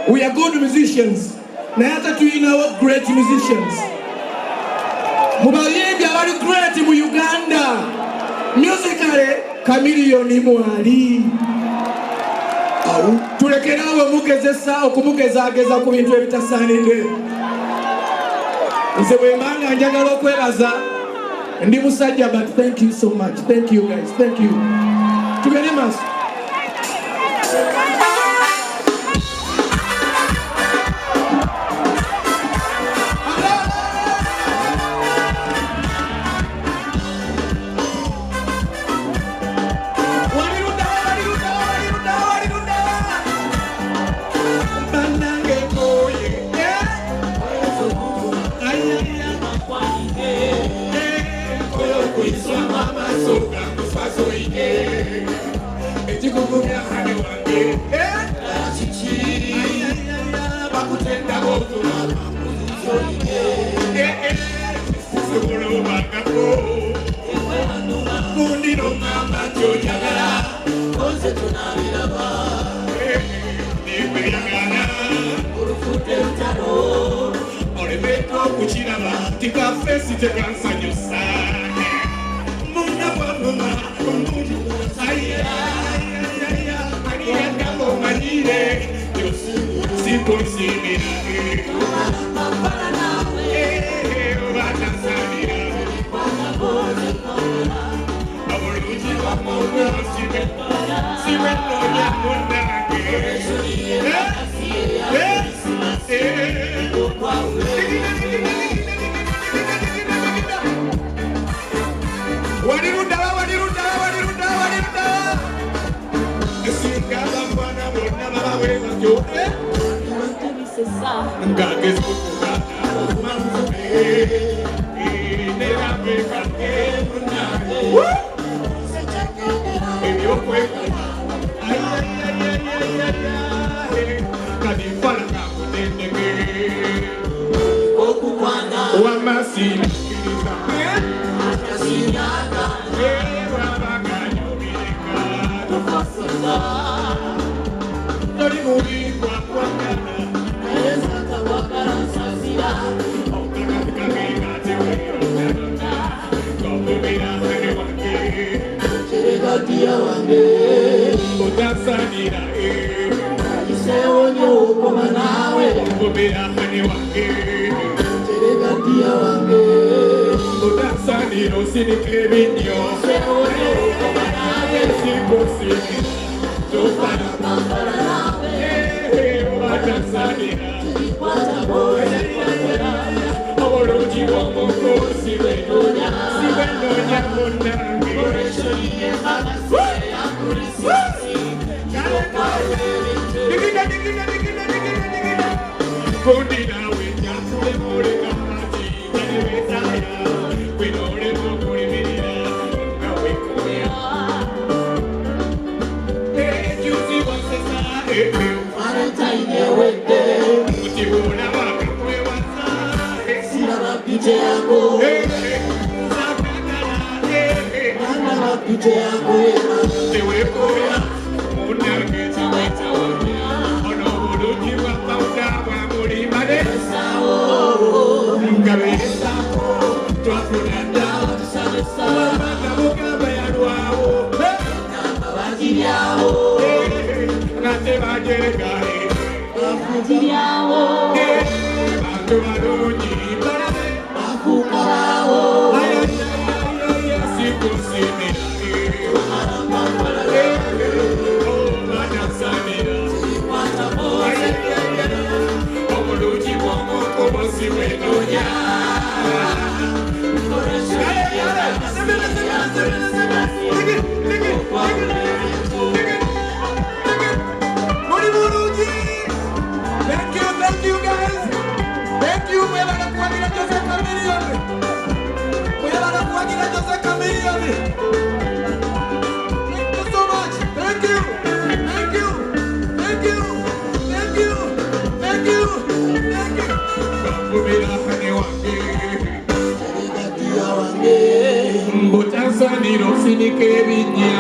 We are good musicians. Nayata tulinawo great musicians. Mubayimbi abali great mu Uganda. Musically, Chameleone mwali. Tulekerawo mugezesa okumugezageza ku bintu ebitasaanidde. Nze bwe mbanga njagala okwebaza ndi musajja, but thank you so much. Thank you guys. Thank you. Tugende maaso. wange bakutenda bokuma sisobulobangako kundino ngamba tyojagala konse tunabiraba nekweyagala olufute lutalo olebeka okukiraba tikafesi tekansanyusa munabwamuma omuntu ayagamba omanyire sikunsimira obatansamira obulungi bwamuntu sibe nonya munange waliruddawa esingaba mwana bonna babawebatyo ngagezi okugata nerabekake munange ebyokwekala kadifala kakutendeke okukwana wamasinakiriza akasinyaka wabaganyobireka tofasula toli mubikwa kwagana ezakawagala nsazira okakakakekateweyonaona komubira mene wange keregatiya wange otasanira isewonyo okoma nawe komubira mene wange keregatiya wange otasanira osinike ebinyo isewonyo okoma nawe sikosini tofana mambala nawe otasanira obulungi bw'omukozi bwenonya munange kundinawe nyakulemuleka mati genebetaya kwinolemu okulimirira nga wekoya ejuzi wasesa valentine mutibula bakakwewasa sirabapite yako pite yako tewekoya munange tiwetawonya ono bulungi bwa pawuda bwa mulimbanesawo ngabesako twafunada tusanesaabanga mugamba yalwawo namba bagiryawo nate bajeregale bafugiryawo bantu balungi balabe bafukalawo sikusimira obulungi bw'omukobozi bwenonya muli bulungi. Thank you guys. Thank you. Mwebala kuwagira Jose Chameleone. Mwebala kuwagira Jose Chameleone. Thank you so much. Thank you. Thank you. Thank you. Thank you. Thank you. Thank you. Bakubira hane wange. Mbotansaniro sinike binya.